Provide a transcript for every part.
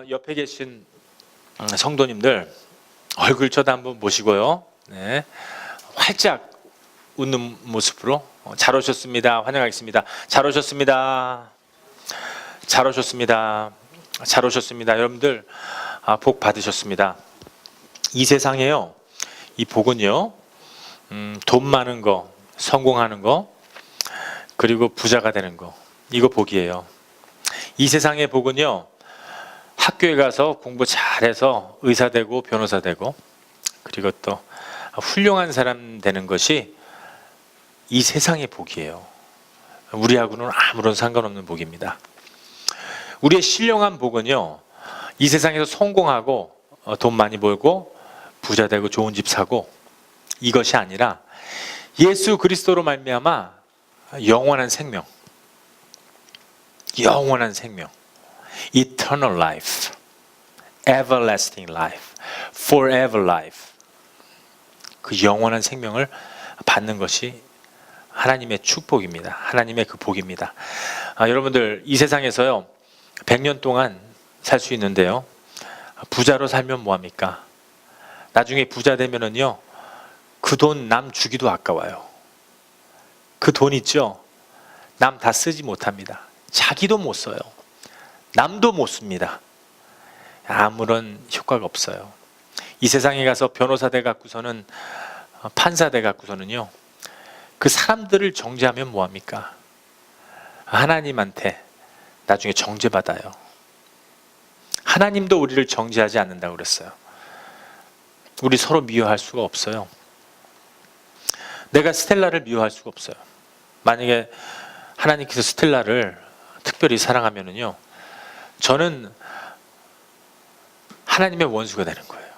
옆에 계신 성도님들 얼굴 쳐다 한번 보시고요. 네, 활짝 웃는 모습으로 잘 오셨습니다. 환영하겠습니다. 잘 오셨습니다. 잘 오셨습니다. 잘 오셨습니다. 여러분들 복 받으셨습니다. 이 세상에요, 이 복은요, 돈 많은 거, 성공하는 거, 그리고 부자가 되는 거, 이거 복이에요. 이 세상의 복은요, 학교에 가서 공부 잘해서 의사 되고 변호사 되고, 그리고 또 훌륭한 사람 되는 것이 이 세상의 복이에요. 우리하고는 아무런 상관없는 복입니다. 우리의 신령한 복은요, 이 세상에서 성공하고 돈 많이 벌고 부자 되고 좋은 집 사고, 이것이 아니라 예수 그리스도로 말미암아 영원한 생명, 영원한 생명, eternal life, everlasting life, forever life, 그 영원한 생명을 받는 것이 하나님의 축복입니다. 하나님의 그 복입니다. 여러분들, 이 세상에서요 100년 동안 살 수 있는데요, 부자로 살면 뭐합니까? 나중에 부자 되면은요, 그 돈 남 주기도 아까워요. 그 돈 있죠, 남 다 쓰지 못합니다. 자기도 못 써요. 남도 못 씁니다. 아무런 효과가 없어요. 이 세상에 가서 변호사 돼 갖고서는, 판사 돼 갖고서는요, 그 사람들을 정죄하면 뭐합니까? 하나님한테 나중에 정죄받아요. 하나님도 우리를 정죄하지 않는다고 그랬어요. 우리 서로 미워할 수가 없어요. 내가 스텔라를 미워할 수가 없어요. 만약에 하나님께서 스텔라를 특별히 사랑하면은요, 저는 하나님의 원수가 되는 거예요.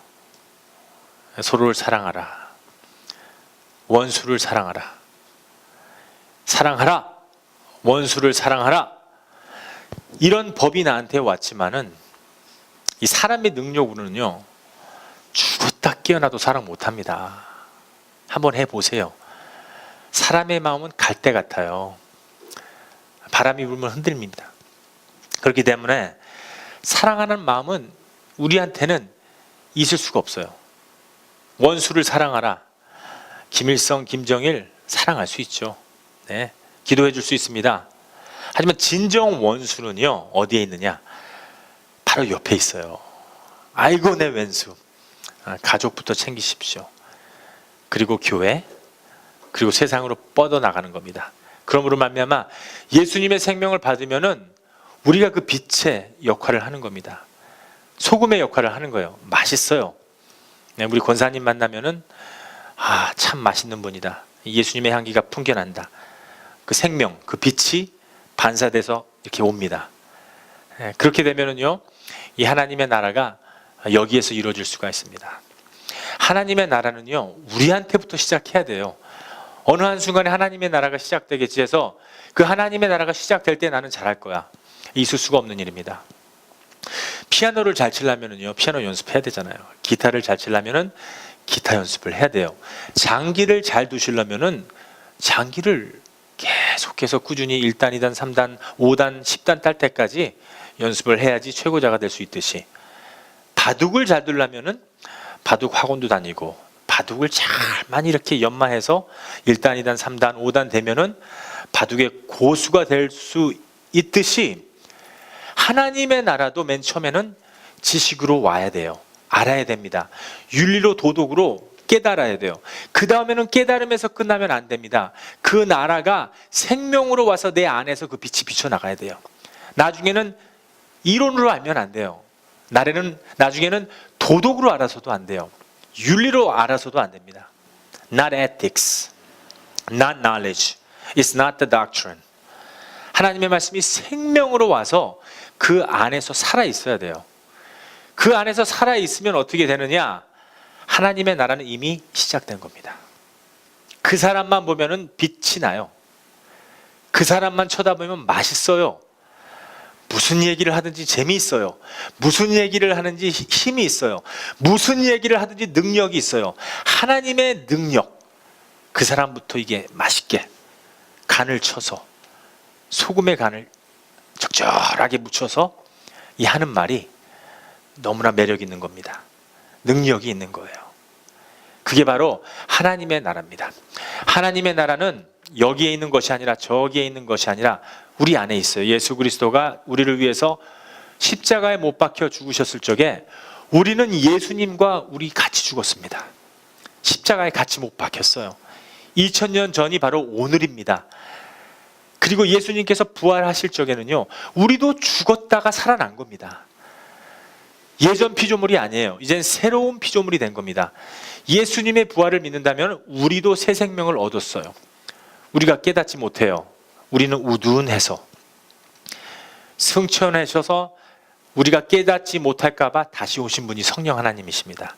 서로를 사랑하라. 원수를 사랑하라. 사랑하라. 원수를 사랑하라. 이런 법이 나한테 왔지만은 이 사람의 능력으로는요, 죽었다 깨어나도 사랑 못합니다. 한번 해보세요. 사람의 마음은 갈대 같아요. 바람이 불면 흔들립니다. 그렇기 때문에 사랑하는 마음은 우리한테는 있을 수가 없어요. 원수를 사랑하라. 김일성, 김정일 사랑할 수 있죠. 네, 기도해 줄 수 있습니다. 하지만 진정 원수는요, 어디에 있느냐? 바로 옆에 있어요. 아이고 내 왼수. 가족부터 챙기십시오. 그리고 교회, 그리고 세상으로 뻗어나가는 겁니다. 그러므로 말미암아 예수님의 생명을 받으면은 우리가 그 빛의 역할을 하는 겁니다. 소금의 역할을 하는 거예요. 맛있어요. 우리 권사님 만나면은 참 맛있는 분이다. 예수님의 향기가 풍겨난다. 그 생명, 그 빛이 반사돼서 이렇게 옵니다. 그렇게 되면은요, 이 하나님의 나라가 여기에서 이루어질 수가 있습니다. 하나님의 나라는요, 우리한테부터 시작해야 돼요. 어느 한순간에 하나님의 나라가 시작되겠지 해서 그 하나님의 나라가 시작될 때 나는 잘할 거야, 있을 수가 없는 일입니다. 피아노를 잘 치려면은요, 피아노 연습해야 되잖아요. 기타를 잘 치려면은 기타 연습을 해야 돼요. 장기를 잘 두시려면은 장기를 계속해서 꾸준히 1단, 2단, 3단, 5단, 10단 딸 때까지 연습을 해야지 최고자가 될 수 있듯이, 바둑을 잘 두려면은 바둑 학원도 다니고, 바둑을 잘만 이렇게 연마해서 1단, 2단, 3단, 5단 되면은 바둑의 고수가 될 수 있듯이, 하나님의 나라도 맨 처음에는 지식으로 와야 돼요. 알아야 됩니다. 윤리로, 도덕으로 깨달아야 돼요. 그 다음에는 깨달음에서 끝나면 안 됩니다. 그 나라가 생명으로 와서 내 안에서 그 빛이 비춰나가야 돼요. 나중에는 이론으로 알면 안 돼요. 나중에는 도덕으로 알아서도 안 돼요. 윤리로 알아서도 안 됩니다. Not ethics, not knowledge, it's not the doctrine. 하나님의 말씀이 생명으로 와서 그 안에서 살아 있어야 돼요. 그 안에서 살아 있으면 어떻게 되느냐? 하나님의 나라는 이미 시작된 겁니다. 그 사람만 보면은 빛이 나요. 그 사람만 쳐다보면 맛있어요. 무슨 얘기를 하든지 재미있어요. 무슨 얘기를 하는지 힘이 있어요. 무슨 얘기를 하든지 능력이 있어요. 하나님의 능력, 그 사람부터 이게 맛있게 간을 쳐서, 소금의 간을 적절하게 묻혀서 이 하는 말이 너무나 매력 있는 겁니다. 능력이 있는 거예요. 그게 바로 하나님의 나라입니다. 하나님의 나라는 여기에 있는 것이 아니라 저기에 있는 것이 아니라 우리 안에 있어요. 예수 그리스도가 우리를 위해서 십자가에 못 박혀 죽으셨을 적에 우리는 예수님과 우리 같이 죽었습니다. 십자가에 같이 못 박혔어요. 2000년 전이 바로 오늘입니다. 그리고 예수님께서 부활하실 적에는요, 우리도 죽었다가 살아난 겁니다. 예전 피조물이 아니에요. 이젠 새로운 피조물이 된 겁니다. 예수님의 부활을 믿는다면 우리도 새 생명을 얻었어요. 우리가 깨닫지 못해요. 우리는 우둔해서 승천하셔서 우리가 깨닫지 못할까 봐 다시 오신 분이 성령 하나님이십니다.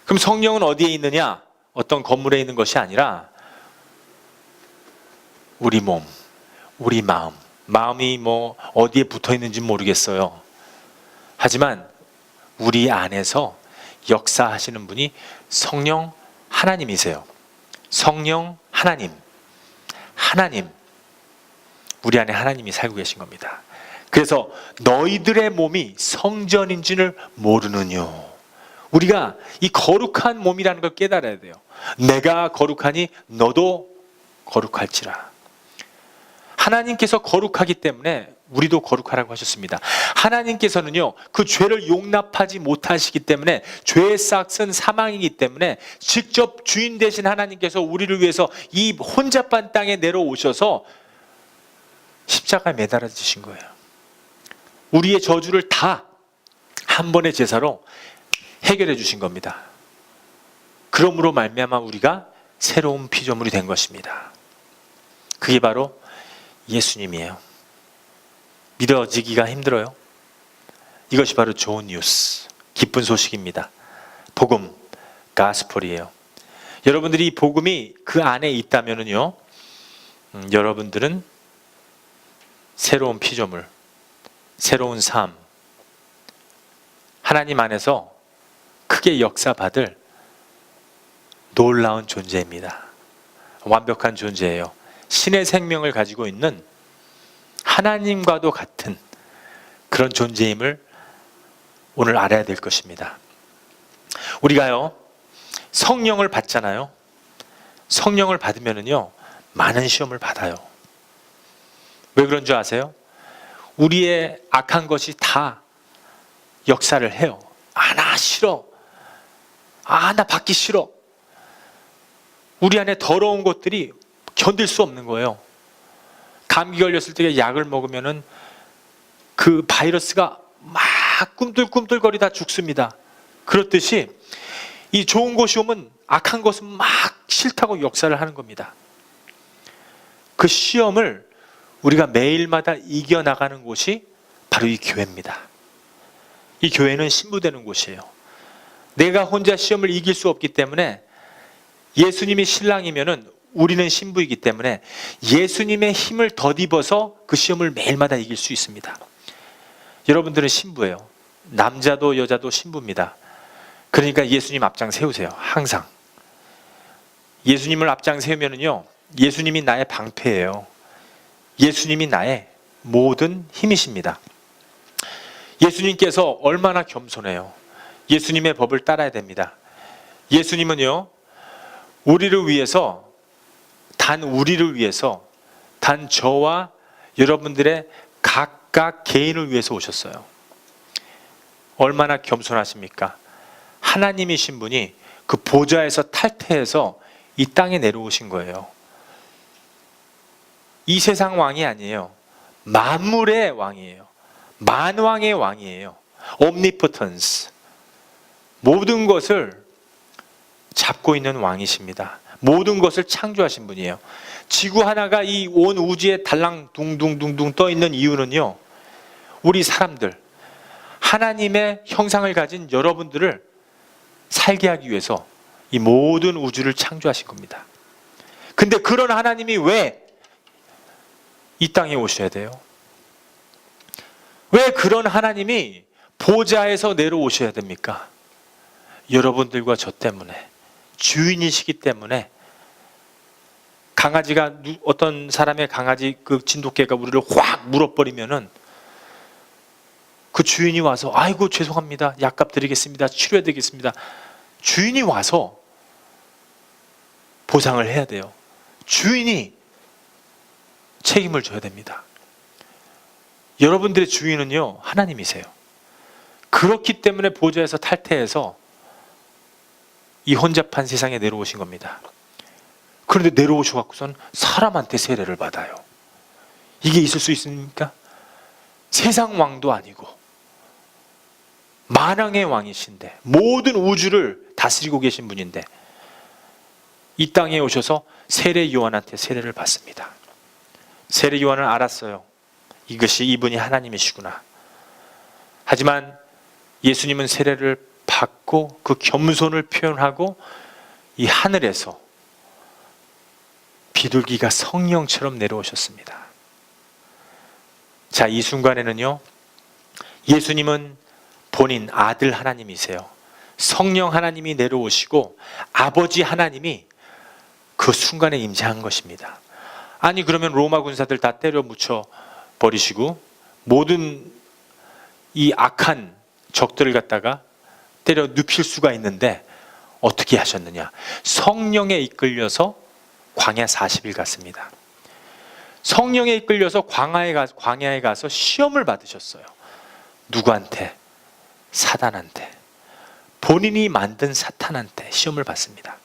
그럼 성령은 어디에 있느냐? 어떤 건물에 있는 것이 아니라 우리 몸, 우리 마음. 마음이 뭐 어디에 붙어 있는지 모르겠어요. 하지만 우리 안에서 역사하시는 분이 성령 하나님이세요. 성령 하나님. 하나님. 우리 안에 하나님이 살고 계신 겁니다. 그래서 너희들의 몸이 성전인 줄을 모르느뇨. 우리가 이 거룩한 몸이라는 걸 깨달아야 돼요. 내가 거룩하니 너도 거룩할지라. 하나님께서 거룩하기 때문에 우리도 거룩하라고 하셨습니다. 하나님께서는요, 그 죄를 용납하지 못하시기 때문에 죄의 싹은 사망이기 때문에 직접 주인 되신 하나님께서 우리를 위해서 이 혼잡한 땅에 내려오셔서 십자가에 매달아 주신 거예요. 우리의 저주를 다 한 번의 제사로 해결해 주신 겁니다. 그러므로 말미암아 우리가 새로운 피조물이 된 것입니다. 그게 바로 예수님이에요. 믿어지기가 힘들어요. 이것이 바로 좋은 뉴스, 기쁜 소식입니다. 복음, 가스펠이에요. 여러분들이 이 복음이 그 안에 있다면은요, 여러분들은 새로운 피조물, 새로운 삶, 하나님 안에서 크게 역사받을 놀라운 존재입니다. 완벽한 존재예요. 신의 생명을 가지고 있는 하나님과도 같은 그런 존재임을 오늘 알아야 될 것입니다. 우리가요, 성령을 받잖아요. 성령을 받으면은요, 많은 시험을 받아요. 왜 그런 줄 아세요? 우리의 악한 것이 다 역사를 해요. 나 싫어. 나 받기 싫어. 우리 안에 더러운 것들이 견딜 수 없는 거예요. 감기 걸렸을 때 약을 먹으면은 그 바이러스가 막 꿈틀꿈틀거리다 죽습니다. 그렇듯이 이 좋은 것이 오면 악한 것은 막 싫다고 역사를 하는 겁니다. 그 시험을 우리가 매일마다 이겨나가는 곳이 바로 이 교회입니다. 이 교회는 신부되는 곳이에요. 내가 혼자 시험을 이길 수 없기 때문에 예수님이 신랑이면은 우리는 신부이기 때문에 예수님의 힘을 덧입어서 그 시험을 매일마다 이길 수 있습니다. 여러분들은 신부예요. 남자도 여자도 신부입니다. 그러니까 예수님 앞장 세우세요. 항상. 예수님을 앞장 세우면은요, 예수님이 나의 방패예요. 예수님이 나의 모든 힘이십니다. 예수님께서 얼마나 겸손해요. 예수님의 법을 따라야 됩니다. 예수님은요, 우리를 위해서, 단 저와 여러분들의 각각 개인을 위해서 오셨어요. 얼마나 겸손하십니까? 하나님이신 분이 그 보좌에서 탈퇴해서 이 땅에 내려오신 거예요. 이 세상 왕이 아니에요. 만물의 왕이에요. 만왕의 왕이에요. omnipotence. 모든 것을 잡고 있는 왕이십니다. 모든 것을 창조하신 분이에요. 지구 하나가 이 온 우주에 달랑 둥둥둥둥 떠 있는 이유는요, 우리 사람들, 하나님의 형상을 가진 여러분들을 살게 하기 위해서 이 모든 우주를 창조하신 겁니다. 근데 그런 하나님이 왜 이 땅에 오셔야 돼요? 왜 그런 하나님이 보좌에서 내려오셔야 됩니까? 여러분들과 저 때문에, 주인이시기 때문에. 강아지가, 어떤 사람의 강아지 그 진돗개가 우리를 확 물어버리면은 그 주인이 와서 아이고 죄송합니다, 약값 드리겠습니다, 치료해 드리겠습니다. 주인이 와서 보상을 해야 돼요. 주인이 책임을 져야 됩니다. 여러분들의 주인은요, 하나님이세요. 그렇기 때문에 보좌에서 탈퇴해서 이 혼잡한 세상에 내려오신 겁니다. 그런데 내려오셔갖고선 사람한테 세례를 받아요. 이게 있을 수 있습니까? 세상 왕도 아니고 만왕의 왕이신데, 모든 우주를 다스리고 계신 분인데 이 땅에 오셔서 세례 요한한테 세례를 받습니다. 세례 요한은 알았어요. 이것이 이분이 하나님이시구나. 하지만 예수님은 세례를 받고 그 겸손을 표현하고 이 하늘에서 비둘기가 성령처럼 내려오셨습니다. 자, 이 순간에는요, 예수님은 본인 아들 하나님이세요. 성령 하나님이 내려오시고 아버지 하나님이 그 순간에 임재한 것입니다. 아니 그러면 로마 군사들 다 때려 묻혀 버리시고 모든 이 악한 적들을 갖다가 때려 눕힐 수가 있는데 어떻게 하셨느냐? 성령에 이끌려서 광야 40일 갔습니다. 성령에 이끌려서 광야에 가서 시험을 받으셨어요. 누구한테? 사단한테. 본인이 만든 사탄한테 시험을 받습니다.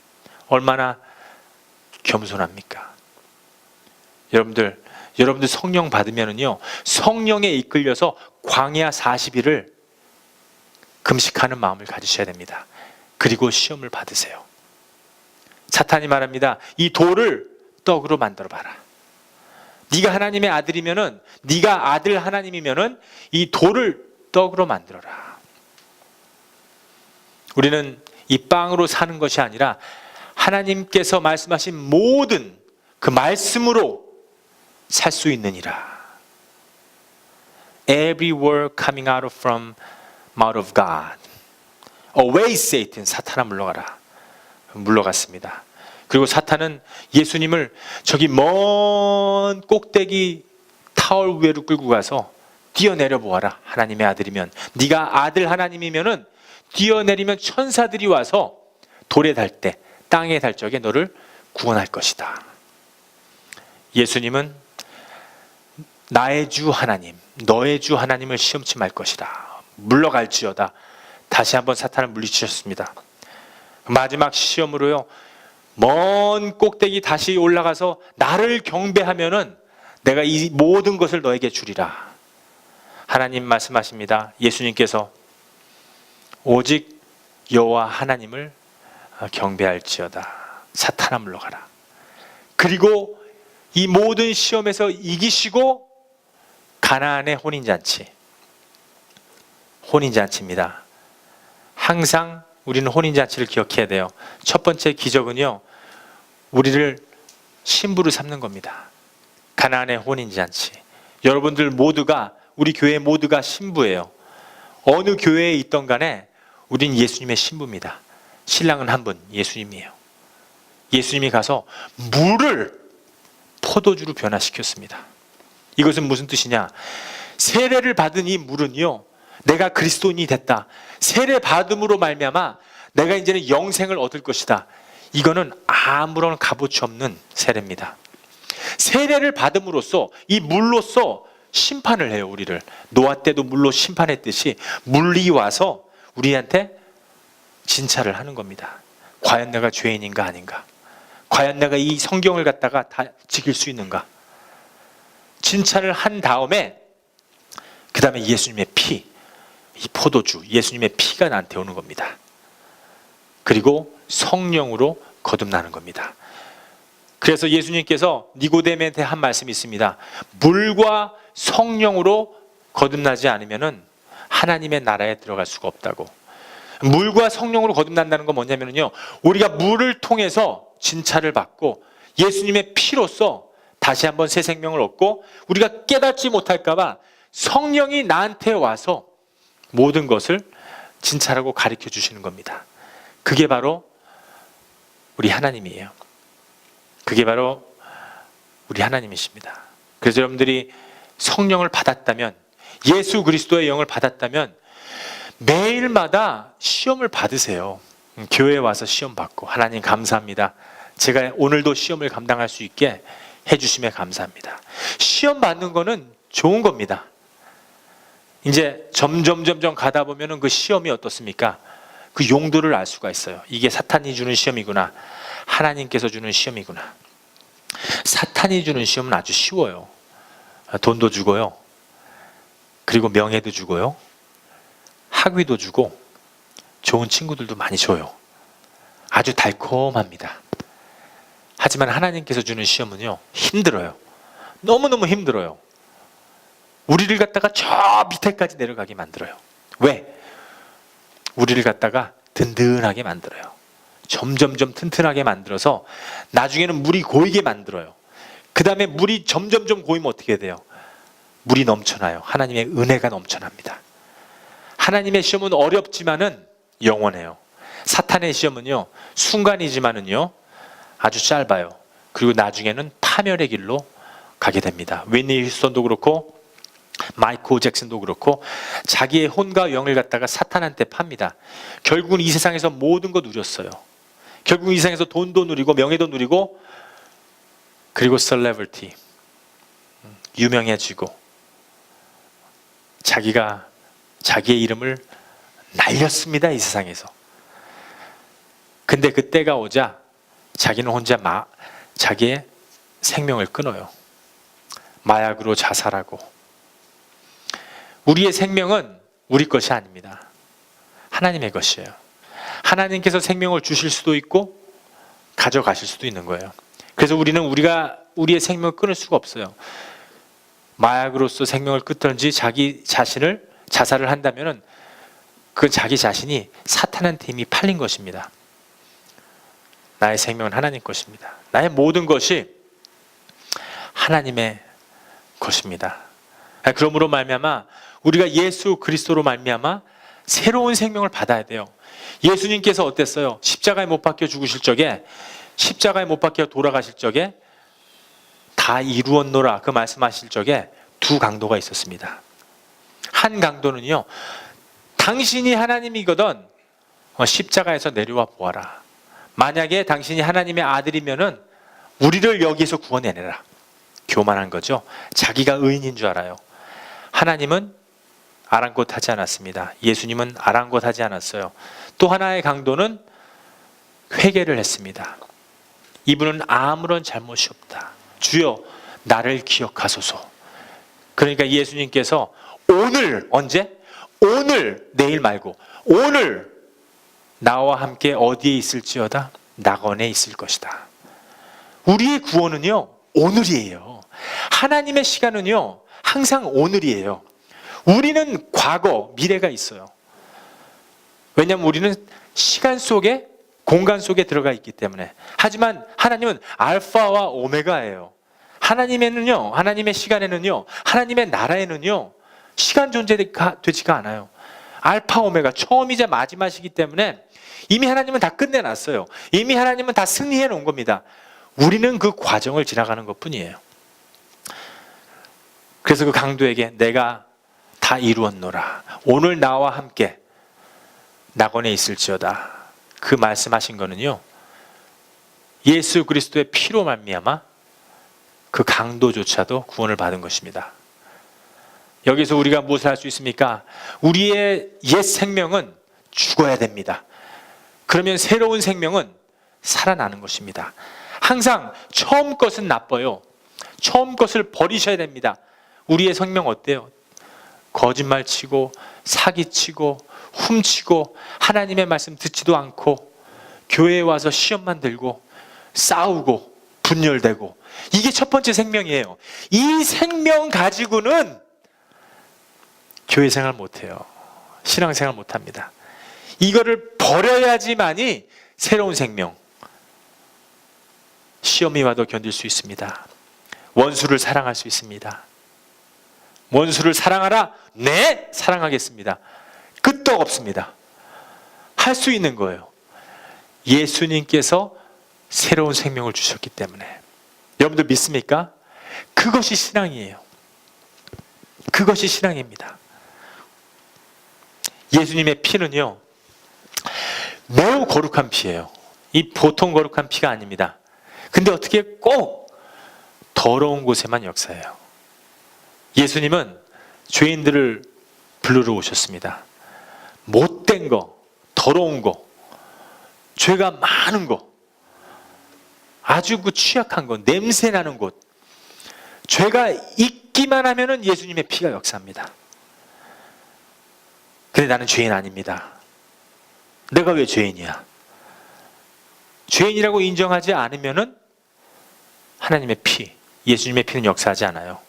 얼마나 겸손합니까? 여러분들 성령 받으면은요, 성령에 이끌려서 광야 40일을 금식하는 마음을 가지셔야 됩니다. 그리고 시험을 받으세요. 사탄이 말합니다. 이 돌을 떡으로 만들어 봐라. 네가 하나님의 아들이면은, 네가 아들 하나님이면은 이 돌을 떡으로 만들어라. 우리는 이 빵으로 사는 것이 아니라 하나님께서 말씀하신 모든 그 말씀으로 살 수 있느니라. Every word coming out from mouth of God. Away Satan. 사탄아 물러가라. 물러갔습니다. 그리고 사탄은 예수님을 저기 먼 꼭대기 타월 위로 끌고 가서 뛰어내려 보아라. 하나님의 아들이면, 네가 아들 하나님이면은 뛰어내리면 천사들이 와서 돌에 달 때, 땅에 달 적에 너를 구원할 것이다. 예수님은 나의 주 하나님, 너의 주 하나님을 시험치 말 것이다. 물러갈지어다. 다시 한번 사탄을 물리치셨습니다. 마지막 시험으로요, 먼 꼭대기 다시 올라가서 나를 경배하면은 내가 이 모든 것을 너에게 주리라. 하나님 말씀하십니다. 예수님께서 오직 여호와 하나님을 경배할지어다. 사탄아 물러가라. 그리고 이 모든 시험에서 이기시고 가나안의 혼인잔치입니다. 항상 우리는 혼인잔치를 기억해야 돼요. 첫 번째 기적은요, 우리를 신부로 삼는 겁니다. 가나안의 혼인잔치. 여러분들 모두가, 우리 교회 모두가 신부예요. 어느 교회에 있던 간에 우린 예수님의 신부입니다. 신랑은 한 분, 예수님이에요. 예수님이 가서 물을 포도주로 변화시켰습니다. 이것은 무슨 뜻이냐? 세례를 받은 이 물은요, 내가 그리스도인이 됐다, 세례 받음으로 말미암아 내가 이제는 영생을 얻을 것이다. 이거는 아무런 값어치 없는 세례입니다. 세례를 받음으로써, 이 물로써 심판을 해요. 우리를 노아 때도 물로 심판했듯이 물이 와서 우리한테 진찰을 하는 겁니다. 과연 내가 죄인인가 아닌가? 과연 내가 이 성경을 갖다가 다 지킬 수 있는가? 진찰을 한 다음에 그 다음에 예수님의 피, 이 포도주, 예수님의 피가 나한테 오는 겁니다. 그리고 성령으로 거듭나는 겁니다. 그래서 예수님께서 니고데모한테 한 말씀이 있습니다. 물과 성령으로 거듭나지 않으면은 하나님의 나라에 들어갈 수가 없다고. 물과 성령으로 거듭난다는 건 뭐냐면요, 우리가 물을 통해서 진찰을 받고 예수님의 피로써 다시 한번 새 생명을 얻고, 우리가 깨닫지 못할까봐 성령이 나한테 와서 모든 것을 진찰하고 가르쳐 주시는 겁니다. 그게 바로 우리 하나님이에요. 그게 바로 우리 하나님이십니다. 그래서 여러분들이 성령을 받았다면 예수 그리스도의 영을 받았다면 매일마다 시험을 받으세요. 교회에 와서 시험 받고, 하나님 감사합니다. 제가 오늘도 시험을 감당할 수 있게 해주심에 감사합니다. 시험 받는 거는 좋은 겁니다. 이제 점점 가다 보면은 그 시험이 어떻습니까? 그 용도를 알 수가 있어요. 이게 사탄이 주는 시험이구나, 하나님께서 주는 시험이구나. 사탄이 주는 시험은 아주 쉬워요. 돈도 주고요, 그리고 명예도 주고요, 학위도 주고, 좋은 친구들도 많이 줘요. 아주 달콤합니다. 하지만 하나님께서 주는 시험은요, 힘들어요. 너무너무 힘들어요. 우리를 갖다가 저 밑에까지 내려가게 만들어요. 왜? 우리를 갖다가 든든하게 만들어요. 점점 튼튼하게 만들어서 나중에는 물이 고이게 만들어요. 그 다음에 물이 점점 고이면 어떻게 돼요? 물이 넘쳐나요. 하나님의 은혜가 넘쳐납니다. 하나님의 시험은 어렵지만은 영원해요. 사탄의 시험은요, 순간이지만은요, 아주 짧아요. 그리고 나중에는 파멸의 길로 가게 됩니다. 윈니 휴스턴도 그렇고 마이클 잭슨도 그렇고 자기의 혼과 영을 갖다가 사탄한테 팝니다. 결국은 이 세상에서 모든 거 누렸어요. 결국 이 세상에서 돈도 누리고 명예도 누리고, 그리고 셀레브리티, 유명해지고, 자기가 자기의 이름을 날렸습니다, 이 세상에서. 근데 그 때가 오자 자기는 혼자 자기의 생명을 끊어요. 마약으로 자살하고. 우리의 생명은 우리 것이 아닙니다. 하나님의 것이에요. 하나님께서 생명을 주실 수도 있고 가져가실 수도 있는 거예요. 그래서 우리의 생명을 끊을 수가 없어요. 마약으로서 생명을 끊든지 자기 자신을 자살을 한다면은 그 자기 자신이 사탄한테 이미 팔린 것입니다. 나의 생명은 하나님 것입니다. 나의 모든 것이 하나님의 것입니다. 그러므로 말미암아 우리가 예수 그리스도로 말미암아 새로운 생명을 받아야 돼요. 예수님께서 어땠어요? 십자가에 못 박혀 죽으실 적에, 십자가에 못 박혀 돌아가실 적에 다 이루었노라 그 말씀하실 적에 두 강도가 있었습니다. 한 강도는요, 당신이 하나님이거든 십자가에서 내려와 보아라. 만약에 당신이 하나님의 아들이면은 우리를 여기에서 구원해내라. 교만한 거죠. 자기가 의인인 줄 알아요. 하나님은 아랑곳하지 않았습니다. 예수님은 아랑곳하지 않았어요. 또 하나의 강도는 회개를 했습니다. 이분은 아무런 잘못이 없다. 주여 나를 기억하소서. 그러니까 예수님께서 오늘, 언제? 오늘, 내일 말고 오늘 나와 함께 어디에 있을지어다? 낙원에 있을 것이다. 우리의 구원은요, 오늘이에요. 하나님의 시간은요, 항상 오늘이에요. 우리는 과거, 미래가 있어요. 왜냐하면 우리는 시간 속에, 공간 속에 들어가 있기 때문에. 하지만 하나님은 알파와 오메가예요. 하나님에는요, 하나님의 시간에는요, 하나님의 나라에는요, 시간 존재되지가 않아요. 알파 오메가, 처음이자 마지막이기 때문에 이미 하나님은 다 끝내놨어요. 이미 하나님은 다 승리해 놓은 겁니다. 우리는 그 과정을 지나가는 것 뿐이에요. 그래서 그 강도에게 내가 다 이루었노라. 오늘 나와 함께 낙원에 있을지어다. 그 말씀하신 거는요, 예수 그리스도의 피로 말미암아 그 강도조차도 구원을 받은 것입니다. 여기서 우리가 무엇을 할 수 있습니까? 우리의 옛 생명은 죽어야 됩니다. 그러면 새로운 생명은 살아나는 것입니다. 항상 처음 것은 나빠요. 처음 것을 버리셔야 됩니다. 우리의 생명 어때요? 거짓말 치고, 사기치고, 훔치고, 하나님의 말씀 듣지도 않고, 교회에 와서 시험만 들고, 싸우고, 분열되고, 이게 첫 번째 생명이에요. 이 생명 가지고는 교회 생활 못해요. 신앙생활 못합니다. 이거를 버려야지만이 새로운 생명, 시험이 와도 견딜 수 있습니다. 원수를 사랑할 수 있습니다. 원수를 사랑하라. 네, 사랑하겠습니다. 끄떡 없습니다. 할 수 있는 거예요. 예수님께서 새로운 생명을 주셨기 때문에. 여러분들 믿습니까? 그것이 신앙이에요. 그것이 신앙입니다. 예수님의 피는요, 매우 거룩한 피예요. 이 보통 거룩한 피가 아닙니다. 근데 어떻게 꼭 더러운 곳에만 역사해요. 예수님은 죄인들을 부르러 오셨습니다. 못된 거, 더러운 거, 죄가 많은 거, 아주 그 취약한 거, 냄새 나는 곳, 죄가 있기만 하면은 예수님의 피가 역사합니다. 근데 나는 죄인 아닙니다. 내가 왜 죄인이야? 죄인이라고 인정하지 않으면은 하나님의 피, 예수님의 피는 역사하지 않아요.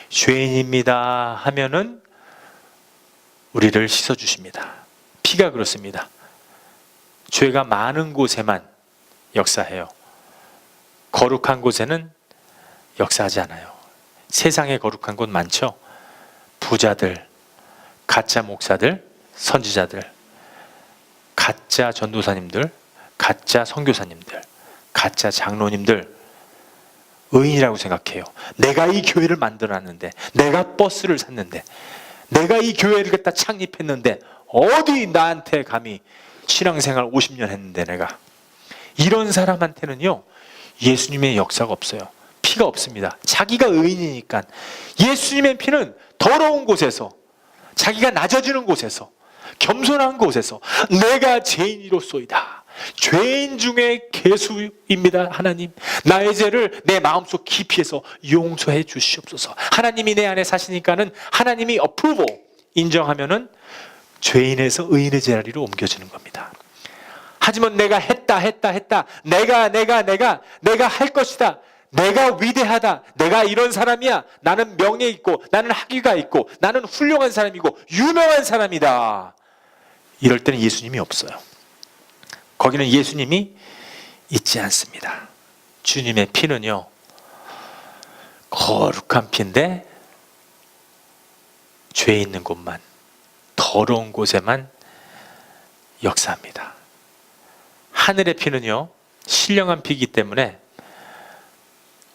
죄인입니다 하면은 우리를 씻어주십니다. 피가 그렇습니다. 죄가 많은 곳에만 역사해요. 거룩한 곳에는 역사하지 않아요. 세상에 거룩한 곳 많죠? 부자들, 가짜 목사들, 선지자들, 가짜 전도사님들, 가짜 선교사님들, 가짜 장로님들, 의인이라고 생각해요. 내가 이 교회를 만들어놨는데, 내가 버스를 샀는데, 내가 이 교회를 갖다 창립했는데 어디 나한테 감히 신앙생활 50년 했는데 내가. 이런 사람한테는요, 예수님의 역사가 없어요. 피가 없습니다. 자기가 의인이니까. 예수님의 피는 더러운 곳에서, 자기가 낮아지는 곳에서, 겸손한 곳에서 내가 죄인이로소이다, 죄인 중에 괴수입니다. 하나님, 나의 죄를 내 마음속 깊이에서 용서해 주시옵소서. 하나님이 내 안에 사시니까는 하나님이 approval, 인정하면은 죄인에서 의인의 자리로 옮겨지는 겁니다. 하지만 내가 했다, 내가 할 것이다, 내가 위대하다, 내가 이런 사람이야, 나는 명예 있고, 나는 학위가 있고, 나는 훌륭한 사람이고 유명한 사람이다, 이럴 때는 예수님이 없어요. 거기는 예수님이 있지 않습니다. 주님의 피는요, 거룩한 피인데 죄 있는 곳만, 더러운 곳에만 역사합니다. 하늘의 피는요, 신령한 피이기 때문에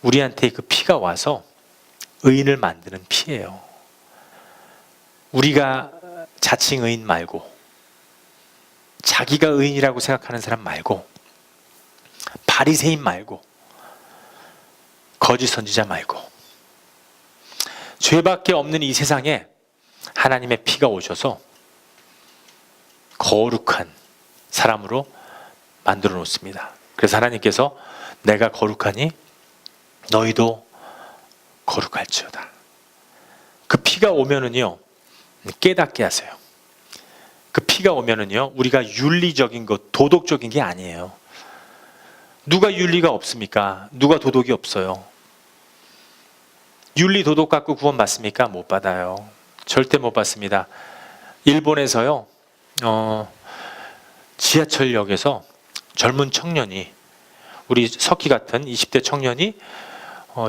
우리한테 그 피가 와서 의인을 만드는 피예요. 우리가 자칭 의인 말고, 자기가 의인이라고 생각하는 사람 말고, 바리새인 말고, 거짓 선지자 말고, 죄밖에 없는 이 세상에 하나님의 피가 오셔서 거룩한 사람으로 만들어 놓습니다. 그래서 하나님께서 내가 거룩하니 너희도 거룩할지어다. 그 피가 오면은요, 깨닫게 하세요. 그 피가 오면은요, 우리가 윤리적인 것, 도덕적인 게 아니에요. 누가 윤리가 없습니까? 누가 도덕이 없어요? 윤리 도덕 갖고 구원 받습니까? 못 받아요. 절대 못 받습니다. 일본에서요, 지하철역에서 젊은 청년이, 우리 석희 같은 20대 청년이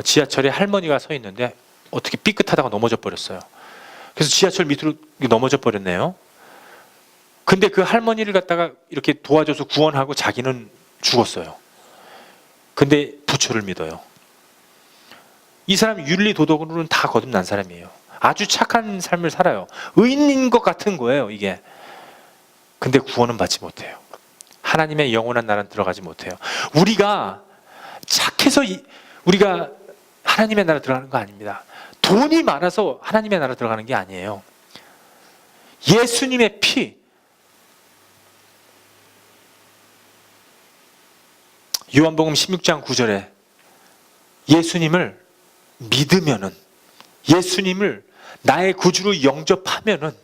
지하철에 할머니가 서 있는데 어떻게 삐끗하다가 넘어져 버렸어요. 그래서 지하철 밑으로 넘어져 버렸네요. 근데 그 할머니를 갖다가 이렇게 도와줘서 구원하고 자기는 죽었어요. 근데 부처를 믿어요. 이 사람 윤리 도덕으로는 다 거듭난 사람이에요. 아주 착한 삶을 살아요. 의인인 것 같은 거예요, 이게. 근데 구원은 받지 못해요. 하나님의 영원한 나라는 들어가지 못해요. 우리가 착해서 우리가 하나님의 나라 들어가는 거 아닙니다. 돈이 많아서 하나님의 나라 들어가는 게 아니에요. 예수님의 피, 요한복음 16장 9절에 예수님을 믿으면은, 예수님을 나의 구주로 영접하면은,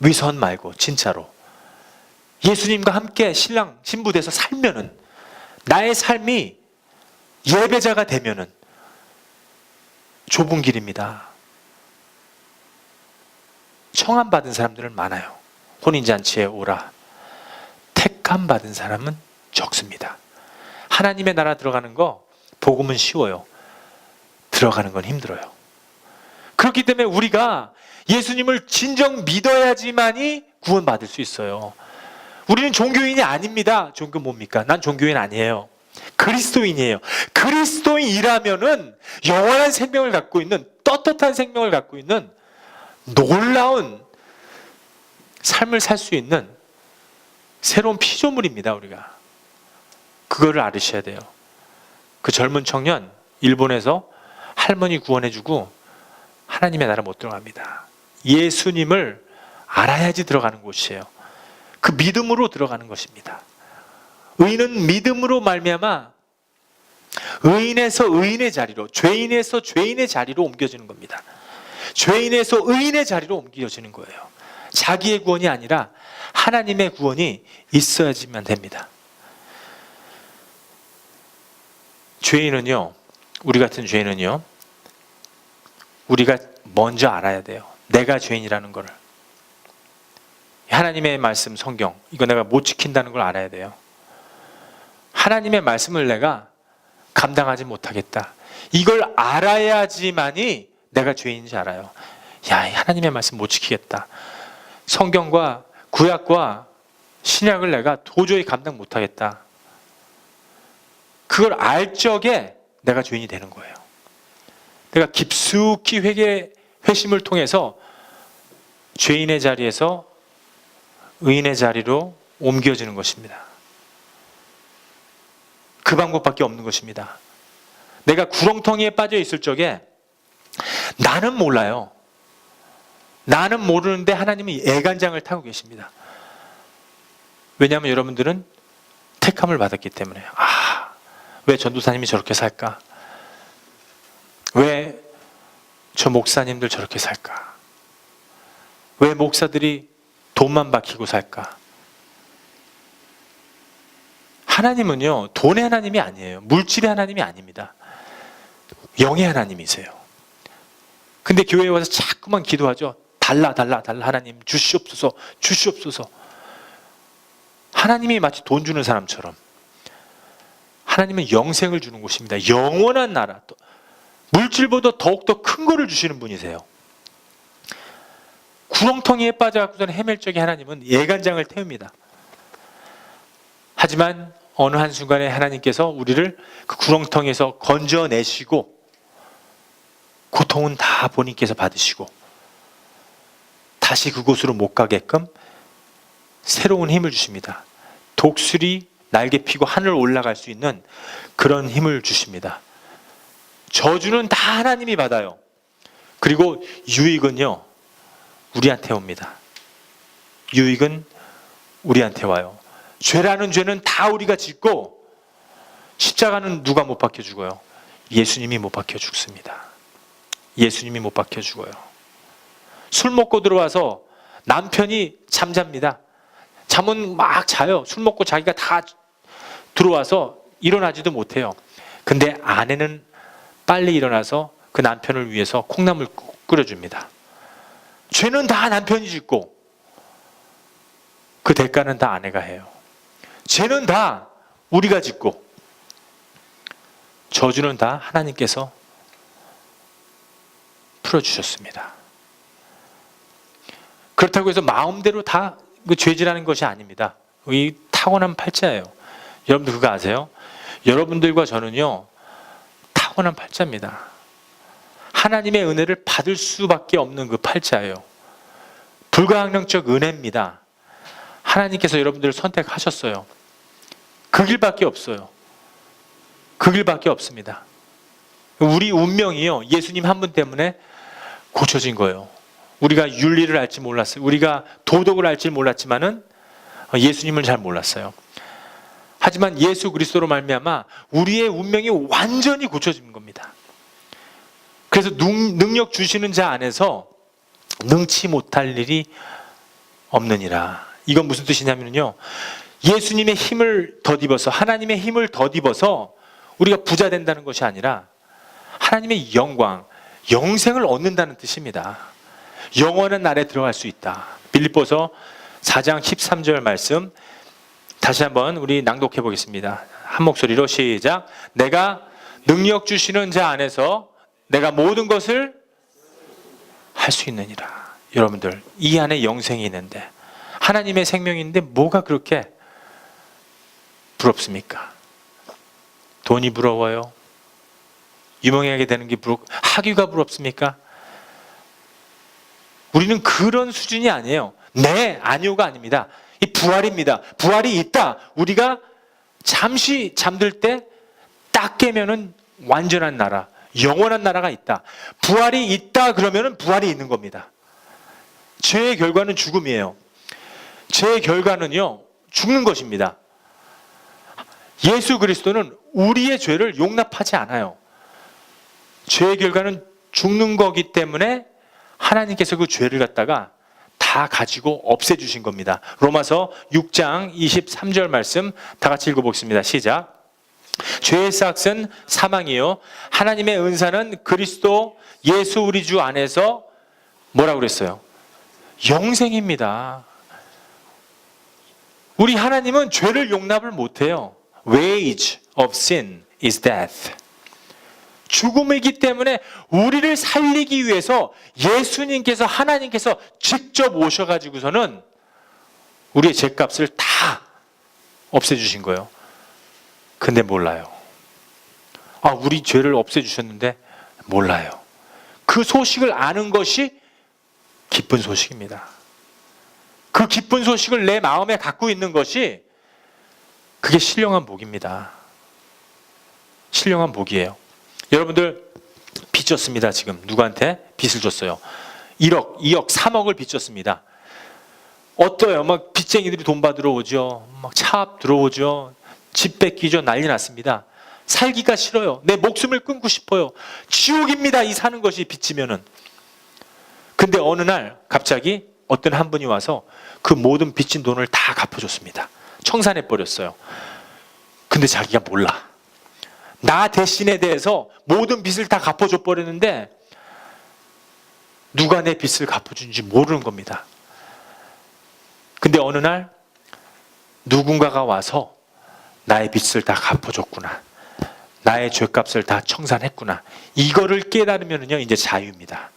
위선 말고 진짜로 예수님과 함께 신랑 신부 돼서 살면은, 나의 삶이 예배자가 되면은 좁은 길입니다. 청함 받은 사람들은 많아요. 혼인잔치에 오라. 택함 받은 사람은 적습니다. 하나님의 나라 들어가는 거, 복음은 쉬워요. 들어가는 건 힘들어요. 그렇기 때문에 우리가 예수님을 진정 믿어야지만이 구원받을 수 있어요. 우리는 종교인이 아닙니다. 종교 뭡니까? 난 종교인 아니에요. 그리스도인이에요. 그리스도인이라면은 영원한 생명을 갖고 있는 떳떳한 생명을 갖고 있는 놀라운 삶을 살 수 있는 새로운 피조물입니다. 우리가 그거를 알으셔야 돼요. 그 젊은 청년 일본에서 할머니 구원해주고 하나님의 나라 못 들어갑니다. 예수님을 알아야지 들어가는 곳이에요. 그 믿음으로 들어가는 것입니다. 의인은 믿음으로 말미암아 의인에서 의인의 자리로, 죄인에서 죄인의 자리로 옮겨지는 겁니다. 죄인에서 의인의 자리로 옮겨지는 거예요. 자기의 구원이 아니라 하나님의 구원이 있어야지만 됩니다. 죄인은요, 우리 같은 죄인은요, 우리가 먼저 알아야 돼요. 내가 죄인이라는 거를. 하나님의 말씀, 성경, 이거 내가 못 지킨다는 걸 알아야 돼요. 하나님의 말씀을 내가 감당하지 못하겠다. 이걸 알아야지만이 내가 죄인인지 알아요. 야, 하나님의 말씀 못 지키겠다. 성경과 구약과 신약을 내가 도저히 감당 못하겠다. 그걸 알 적에 내가 죄인이 되는 거예요. 내가 깊숙이 회심을 통해서 죄인의 자리에서 의인의 자리로 옮겨지는 것입니다. 그 방법밖에 없는 것입니다. 내가 구렁텅이에 빠져 있을 적에 나는 몰라요. 나는 모르는데 하나님은 애간장을 타고 계십니다. 왜냐하면 여러분들은 택함을 받았기 때문에. 왜 전도사님이 저렇게 살까? 왜 저 목사님들 저렇게 살까? 왜 목사들이 돈만 박히고 살까? 하나님은요, 돈의 하나님이 아니에요. 물질의 하나님이 아닙니다. 영의 하나님이세요. 근데 교회에 와서 자꾸만 기도하죠. 달라 하나님 주시옵소서, 주시옵소서. 하나님이 마치 돈 주는 사람처럼. 하나님은 영생을 주는 곳입니다. 영원한 나라. 물질보다 더욱더 큰 거를 주시는 분이세요. 구렁텅이에 빠져갖고서는 헤맬 적에 하나님은 예간장을 태웁니다. 하지만 어느 한순간에 하나님께서 우리를 그 구렁텅이에서 건져내시고 고통은 다 본인께서 받으시고 다시 그곳으로 못 가게끔 새로운 힘을 주십니다. 독수리 날개 피고 하늘 올라갈 수 있는 그런 힘을 주십니다. 저주는 다 하나님이 받아요. 그리고 유익은요, 우리한테 옵니다. 유익은 우리한테 와요. 죄라는 죄는 다 우리가 짓고 십자가는 누가 못 박혀 죽어요? 예수님이 못 박혀 죽습니다. 예수님이 못 박혀 죽어요. 술 먹고 들어와서 남편이 잠잡니다. 잠은 막 자요. 술 먹고 자기가 다 들어와서 일어나지도 못해요. 근데 아내는 빨리 일어나서 그 남편을 위해서 콩나물 끓여줍니다. 죄는 다 남편이 짓고 그 대가는 다 아내가 해요. 죄는 다 우리가 짓고 저주는 다 하나님께서 풀어주셨습니다. 그렇다고 해서 마음대로 다 그 죄질하는 것이 아닙니다. 이 타고난 팔자예요. 여러분들 그거 아세요? 여러분들과 저는요, 타고난 팔자입니다. 하나님의 은혜를 받을 수밖에 없는 그 팔자예요. 불가항력적 은혜입니다. 하나님께서 여러분들을 선택하셨어요. 그 길밖에 없어요. 그 길밖에 없습니다. 우리 운명이요, 예수님 한 분 때문에 고쳐진 거예요. 우리가 윤리를 알지 몰랐어요. 우리가 도덕을 알지 몰랐지만은 예수님을 잘 몰랐어요. 하지만 예수 그리스도로 말미암아 우리의 운명이 완전히 고쳐진 겁니다. 그래서 능력 주시는 자 안에서 능치 못할 일이 없느니라. 이건 무슨 뜻이냐면요, 예수님의 힘을 덧입어서, 하나님의 힘을 덧입어서 우리가 부자 된다는 것이 아니라 하나님의 영광, 영생을 얻는다는 뜻입니다. 영원한 날에 들어갈 수 있다. 빌립보서 4장 13절 말씀 다시 한번 우리 낭독해 보겠습니다. 한 목소리로 시작. 내가 능력 주시는 자 안에서 내가 모든 것을 할 수 있느니라. 여러분들, 이 안에 영생이 있는데, 하나님의 생명인데 뭐가 그렇게 부럽습니까? 돈이 부러워요? 유명하게 되는 게 학위가 부럽습니까? 우리는 그런 수준이 아니에요. 네, 아니오가 아닙니다. 이 부활입니다. 부활이 있다. 우리가 잠시 잠들 때 딱 깨면은 완전한 나라, 영원한 나라가 있다. 부활이 있다 그러면은 부활이 있는 겁니다. 죄의 결과는 죽음이에요. 죄의 결과는요, 죽는 것입니다. 예수 그리스도는 우리의 죄를 용납하지 않아요. 죄의 결과는 죽는 거기 때문에 하나님께서 그 죄를 갖다가 다 가지고 없애주신 겁니다. 로마서 6장 23절 말씀 다 같이 읽어보겠습니다. 시작. 죄의 삭은 사망이요 하나님의 은사는 그리스도 예수 우리 주 안에서 뭐라고 그랬어요? 영생입니다. 우리 하나님은 죄를 용납을 못해요. Wage of sin is death. 죽음이기 때문에 우리를 살리기 위해서 예수님께서, 하나님께서 직접 오셔가지고서는 우리의 죄값을 다 없애주신 거예요. 근데 몰라요. 우리 죄를 없애주셨는데 몰라요. 그 소식을 아는 것이 기쁜 소식입니다. 그 기쁜 소식을 내 마음에 갖고 있는 것이 그게 신령한 복입니다. 신령한 복이에요. 여러분들 빚 졌습니다. 지금 누구한테 빚을 줬어요? 1억, 2억, 3억을 빚 졌습니다. 어때요? 막 빚쟁이들이 돈 받으러 오죠. 막 차압 들어오죠. 집 뺏기죠. 난리 났습니다. 살기가 싫어요. 내 목숨을 끊고 싶어요. 지옥입니다. 이 사는 것이 빚지면은. 근데 어느 날 갑자기 어떤 한 분이 와서 그 모든 빚진 돈을 다 갚아줬습니다. 청산해 버렸어요. 근데 자기가 몰라. 나 대신에 대해서 모든 빚을 다 갚아줘 버렸는데 누가 내 빚을 갚아준지 모르는 겁니다. 근데 어느 날 누군가가 와서 나의 빚을 다 갚아줬구나. 나의 죄값을 다 청산했구나. 이거를 깨달으면요, 이제 자유입니다.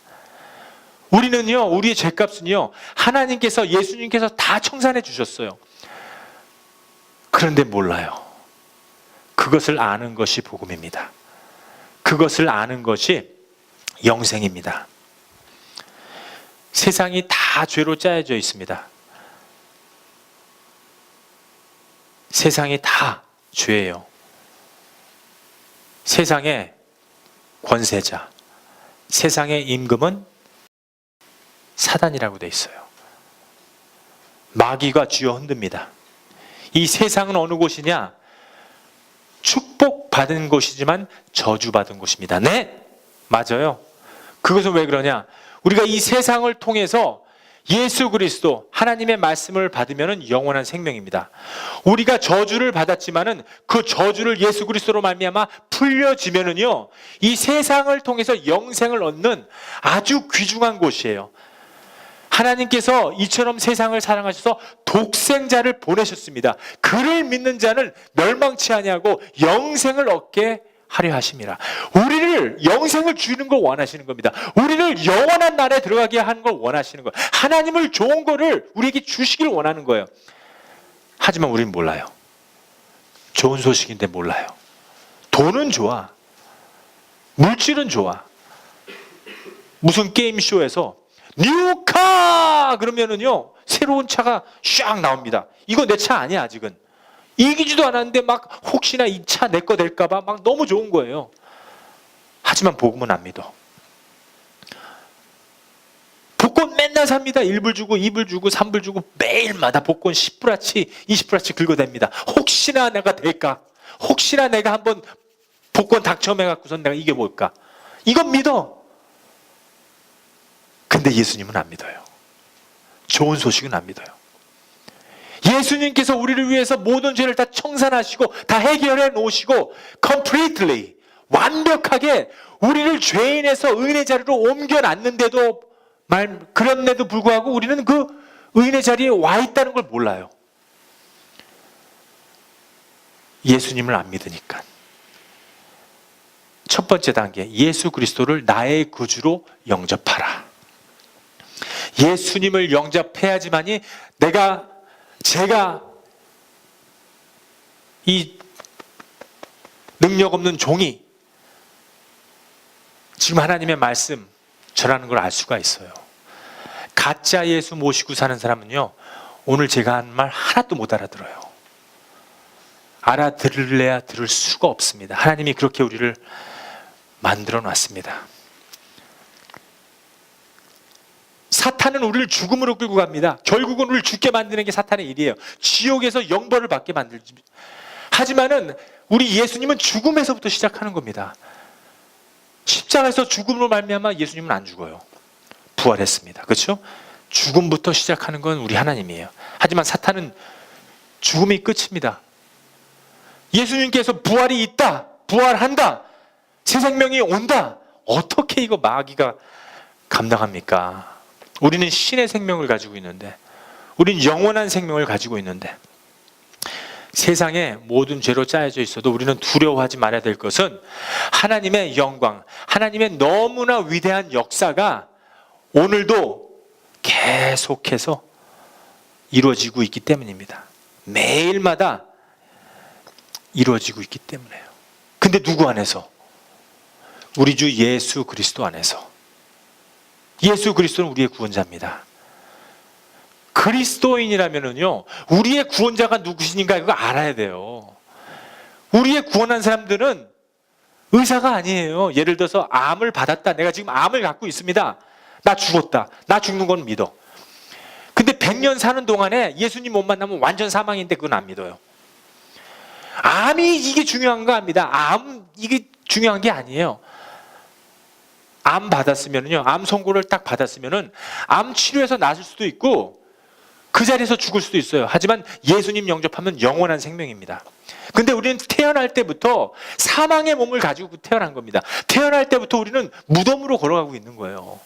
우리는요, 우리의 죄값은요, 하나님께서, 예수님께서 다 청산해 주셨어요. 그런데 몰라요. 그것을 아는 것이 복음입니다. 그것을 아는 것이 영생입니다. 세상이 다 죄로 짜여져 있습니다. 세상이 다 죄예요. 세상의 권세자, 세상의 임금은 사단이라고 돼 있어요. 마귀가 쥐어 흔듭니다. 이 세상은 어느 곳이냐? 축복받은 곳이지만 저주받은 곳입니다. 네, 맞아요. 그것은 왜 그러냐? 우리가 이 세상을 통해서 예수 그리스도 하나님의 말씀을 받으면 영원한 생명입니다. 우리가 저주를 받았지만은 그 저주를 예수 그리스도로 말미암아 풀려지면은요, 이 세상을 통해서 영생을 얻는 아주 귀중한 곳이에요. 하나님께서 이처럼 세상을 사랑하셔서 독생자를 보내셨습니다. 그를 믿는 자는 멸망치 아니하고 영생을 얻게 하려 하심이라. 우리를 영생을 주는 걸 원하시는 겁니다. 우리를 영원한 날에 들어가게 하는 걸 원하시는 거예요. 하나님을 좋은 거를 우리에게 주시길 원하는 거예요. 하지만 우리는 몰라요. 좋은 소식인데 몰라요. 돈은 좋아. 물질은 좋아. 무슨 게임쇼에서 뉴카 그러면은요, 새로운 차가 샥 나옵니다. 이거 내 차 아니야 아직은. 이기지도 않았는데 막 혹시나 이 차 내 거 될까봐 막 너무 좋은 거예요. 하지만 복음은 안 믿어. 복권 맨날 삽니다. 1불 주고 2불 주고 3불 주고 매일마다 복권 10불어치 20불어치 긁어댑니다. 혹시나 내가 될까? 혹시나 내가 한번 복권 당첨해갖고선 내가 이겨볼까? 이건 믿어. 근데 예수님은 안 믿어요. 좋은 소식은 안 믿어요. 예수님께서 우리를 위해서 모든 죄를 다 청산하시고 다 해결해 놓으시고 completely 완벽하게 우리를 죄인에서 의인의 자리로 옮겨놨는데도 그런데도 불구하고 우리는 그 의인의 자리에 와 있다는 걸 몰라요. 예수님을 안 믿으니까. 첫 번째 단계, 예수 그리스도를 나의 구주로 영접하라. 예수님을 영접해야지만이 제가 이 능력 없는 종이 지금 하나님의 말씀 저라는 걸 알 수가 있어요. 가짜 예수 모시고 사는 사람은요, 오늘 제가 한 말 하나도 못 알아들어요. 알아들을래야 들을 수가 없습니다. 하나님이 그렇게 우리를 만들어 놨습니다. 사탄은 우리를 죽음으로 끌고 갑니다. 결국은 우리를 죽게 만드는 게 사탄의 일이에요. 지옥에서 영벌을 받게 만들지. 하지만은 우리 예수님은 죽음에서부터 시작하는 겁니다. 십자가에서 죽음으로 말미암아 예수님은 안 죽어요. 부활했습니다. 그렇죠? 죽음부터 시작하는 건 우리 하나님이에요. 하지만 사탄은 죽음이 끝입니다. 예수님께서 부활이 있다, 부활한다, 새 생명이 온다. 어떻게 이거 마귀가 감당합니까? 우리는 신의 생명을 가지고 있는데, 우리는 영원한 생명을 가지고 있는데, 세상에 모든 죄로 짜여져 있어도 우리는 두려워하지 말아야 될 것은 하나님의 영광, 하나님의 너무나 위대한 역사가 오늘도 계속해서 이루어지고 있기 때문입니다. 매일마다 이루어지고 있기 때문에요. 근데 누구 안에서? 우리 주 예수 그리스도 안에서. 예수 그리스도는 우리의 구원자입니다. 그리스도인이라면은요, 우리의 구원자가 누구신가 이거 알아야 돼요. 우리의 구원한 사람들은 의사가 아니에요. 예를 들어서 암을 받았다. 내가 지금 암을 갖고 있습니다. 나 죽었다. 나 죽는 건 믿어. 근데 100년 사는 동안에 예수님 못 만나면 완전 사망인데 그건 안 믿어요. 암이 이게 중요한 거 압니다. 암 이게 중요한 게 아니에요. 암 받았으면은요, 암 선고를 딱 받았으면은 암 치료해서 나을 수도 있고 그 자리에서 죽을 수도 있어요. 하지만 예수님 영접하면 영원한 생명입니다. 근데 우리는 태어날 때부터 사망의 몸을 가지고 태어난 겁니다. 태어날 때부터 우리는 무덤으로 걸어가고 있는 거예요.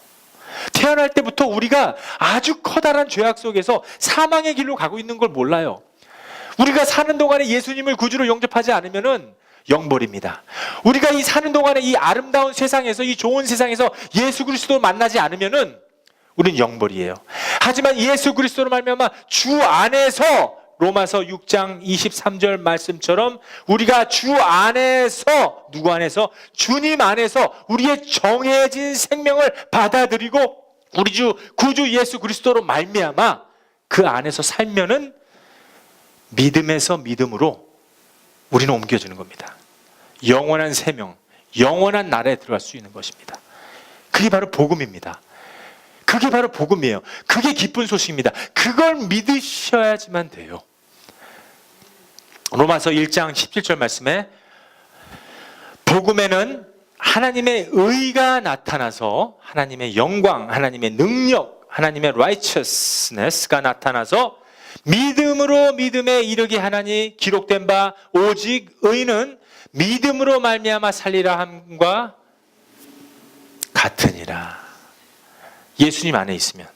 태어날 때부터 우리가 아주 커다란 죄악 속에서 사망의 길로 가고 있는 걸 몰라요. 우리가 사는 동안에 예수님을 구주로 영접하지 않으면은 영벌입니다. 우리가 이 사는 동안에 이 아름다운 세상에서, 이 좋은 세상에서 예수 그리스도를 만나지 않으면은 우리는 영벌이에요. 하지만 예수 그리스도로 말미암아 주 안에서, 로마서 6장 23절 말씀처럼 우리가 주 안에서, 누구 안에서? 주님 안에서 우리의 정해진 생명을 받아들이고 우리 주 구주 예수 그리스도로 말미암아 그 안에서 살면은 믿음에서 믿음으로 우리는 옮겨지는 겁니다. 영원한 생명, 영원한 나라에 들어갈 수 있는 것입니다. 그게 바로 복음입니다. 그게 바로 복음이에요. 그게 기쁜 소식입니다. 그걸 믿으셔야지만 돼요. 로마서 1장 17절 말씀에 복음에는 하나님의 의가 나타나서 하나님의 영광, 하나님의 능력, 하나님의 righteousness가 나타나서 믿음으로 믿음에 이르게 하나니 기록된 바 오직 의는 믿음으로 말미암아 살리라 함과 같으니라. 예수님 안에 있으면,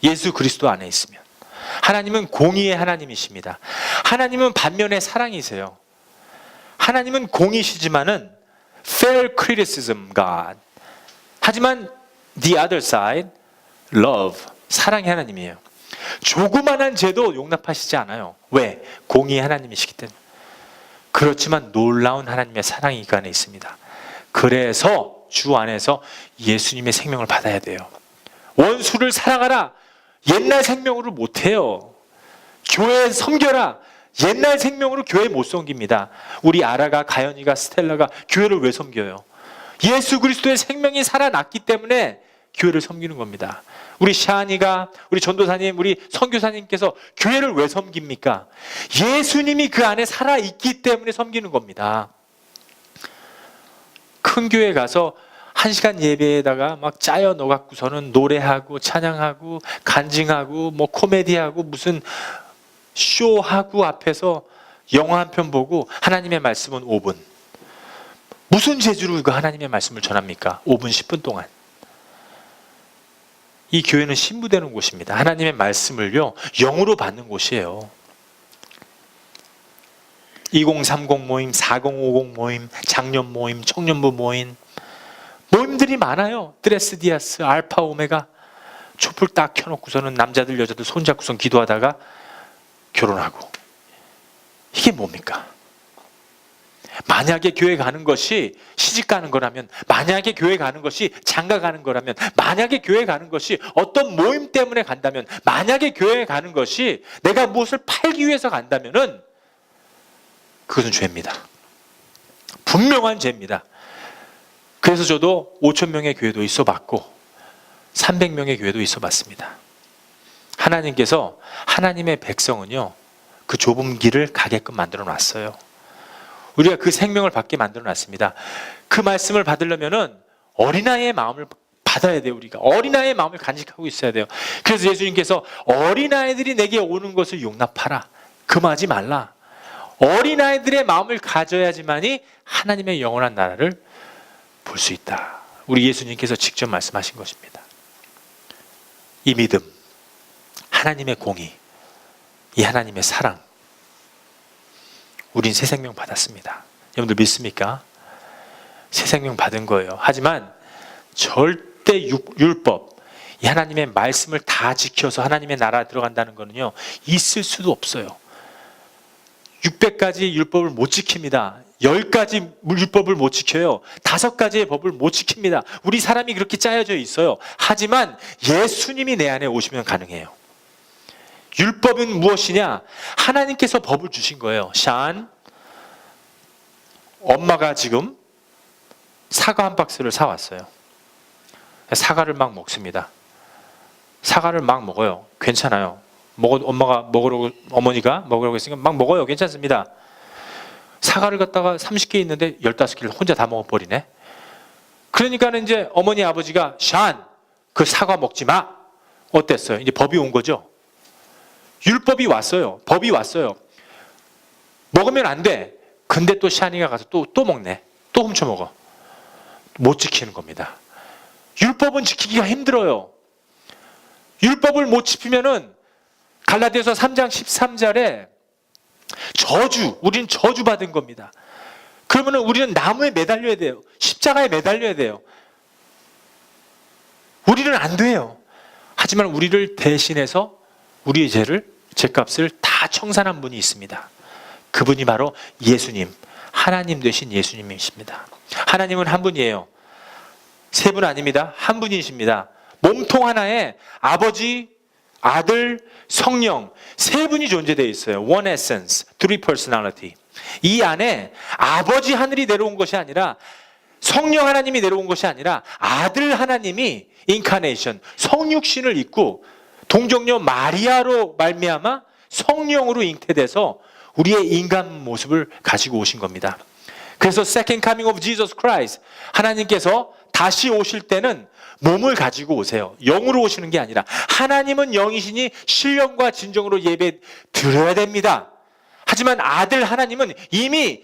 예수 그리스도 안에 있으면, 하나님은 공의의 하나님이십니다. 하나님은 반면에 사랑이세요. 하나님은 공의시지만은 fair criticism God. 하지만 the other side, love, 사랑의 하나님이에요. 조그만한 죄도 용납하시지 않아요. 왜? 공의의 하나님이시기 때문에. 그렇지만 놀라운 하나님의 사랑이 그 안에 있습니다. 그래서 주 안에서 예수님의 생명을 받아야 돼요. 원수를 사랑하라. 옛날 생명으로 못해요. 교회 섬겨라. 옛날 생명으로 교회 못 섬깁니다. 우리 아라가, 가연이가, 스텔라가 교회를 왜 섬겨요? 예수 그리스도의 생명이 살아났기 때문에 교회를 섬기는 겁니다. 우리 샤니가, 우리 전도사님, 우리 선교사님께서 교회를 왜 섬깁니까? 예수님이 그 안에 살아있기 때문에 섬기는 겁니다. 큰 교회 가서 1시간 예배에다가 막 짜여 넣어갖고서는 노래하고 찬양하고 간증하고 뭐 코미디하고 무슨 쇼하고 앞에서 영화 한 편 보고 하나님의 말씀은 5분. 무슨 재주로 그 하나님의 말씀을 전합니까? 5분 10분 동안. 이 교회는 신부되는 곳입니다. 하나님의 말씀을요, 영으로 받는 곳이에요. 2030 모임, 4050 모임, 장년 모임, 청년부 모임, 모임들이 많아요. 드레스디아스, 알파, 오메가. 촛불 딱 켜놓고서는 남자들, 여자들 손잡고선 기도하다가 결혼하고. 이게 뭡니까? 만약에 교회 가는 것이 시집 가는 거라면, 만약에 교회 가는 것이 장가 가는 거라면, 만약에 교회 가는 것이 어떤 모임 때문에 간다면, 만약에 교회 가는 것이 내가 무엇을 팔기 위해서 간다면은 그것은 죄입니다. 분명한 죄입니다. 그래서 저도 5,000명의 교회도 있어 봤고 300명의 교회도 있어 봤습니다. 하나님께서 하나님의 백성은요, 그 좁은 길을 가게끔 만들어 놨어요. 우리가 그 생명을 받게 만들어 놨습니다. 그 말씀을 받으려면은 어린아이의 마음을 받아야 돼요. 우리가 어린아이의 마음을 간직하고 있어야 돼요. 그래서 예수님께서 어린아이들이 내게 오는 것을 용납하라, 금하지 말라. 어린아이들의 마음을 가져야지만이 하나님의 영원한 나라를 볼 수 있다. 우리 예수님께서 직접 말씀하신 것입니다. 이 믿음, 하나님의 공의, 이 하나님의 사랑, 우린 새 생명 받았습니다. 여러분들 믿습니까? 새 생명 받은 거예요. 하지만 절대 율법, 이 하나님의 말씀을 다 지켜서 하나님의 나라에 들어간다는 거는요, 있을 수도 없어요. 600가지 율법을 못 지킵니다. 10가지 율법을 못 지켜요. 5가지의 법을 못 지킵니다. 우리 사람이 그렇게 짜여져 있어요. 하지만 예수님이 내 안에 오시면 가능해요. 율법은 무엇이냐? 하나님께서 법을 주신 거예요. 샨, 엄마가 지금 사과 한 박스를 사왔어요. 사과를 막 먹습니다. 사과를 막 먹어요. 괜찮아요. 어머니가 먹으라고 했으니까 막 먹어요. 괜찮습니다. 사과를 갖다가 30개 있는데 15개를 혼자 다 먹어버리네. 그러니까는 이제 어머니 아버지가 샨, 그 사과 먹지 마. 어땠어요? 이제 법이 온 거죠. 율법이 왔어요. 법이 왔어요. 먹으면 안 돼. 근데 또 샤니가 가서 또 먹네. 또 훔쳐 먹어. 못 지키는 겁니다. 율법은 지키기가 힘들어요. 율법을 못 지키면은 갈라디아서 3장 13절에 우리는 저주받은 겁니다. 그러면은 우리는 나무에 매달려야 돼요. 십자가에 매달려야 돼요. 우리는 안 돼요. 하지만 우리를 대신해서 우리의 죄값을 다 청산한 분이 있습니다. 그분이 바로 예수님, 하나님 되신 예수님이십니다. 하나님은 한 분이에요. 세 분 아닙니다. 한 분이십니다. 몸통 하나에 아버지, 아들, 성령 세 분이 존재되어 있어요. One essence, three personality. 이 안에 아버지 하늘이 내려온 것이 아니라, 성령 하나님이 내려온 것이 아니라 아들 하나님이 인카네이션, 성육신을 입고 동정녀 마리아로 말미암아 성령으로 잉태돼서 우리의 인간 모습을 가지고 오신 겁니다. 그래서 Second Coming of Jesus Christ, 하나님께서 다시 오실 때는 몸을 가지고 오세요. 영으로 오시는 게 아니라, 하나님은 영이시니 신령과 진정으로 예배 드려야 됩니다. 하지만 아들 하나님은 이미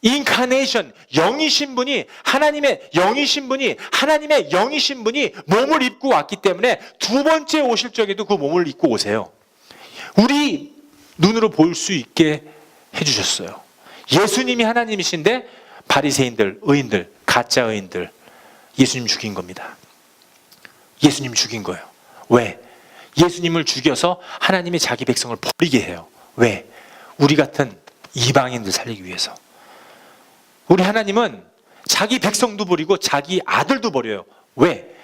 인카네이션, 영이신 분이, 하나님의 영이신 분이 몸을 입고 왔기 때문에 두 번째 오실 적에도 그 몸을 입고 오세요. 우리 눈으로 볼 수 있게 해주셨어요. 예수님이 하나님이신데 바리새인들, 의인들, 가짜 의인들 예수님 죽인 겁니다. 예수님 죽인 거예요. 왜? 예수님을 죽여서 하나님이 자기 백성을 버리게 해요. 왜? 우리 같은 이방인들 살리기 위해서. 우리 하나님은 자기 백성도 버리고 자기 아들도 버려요. 왜?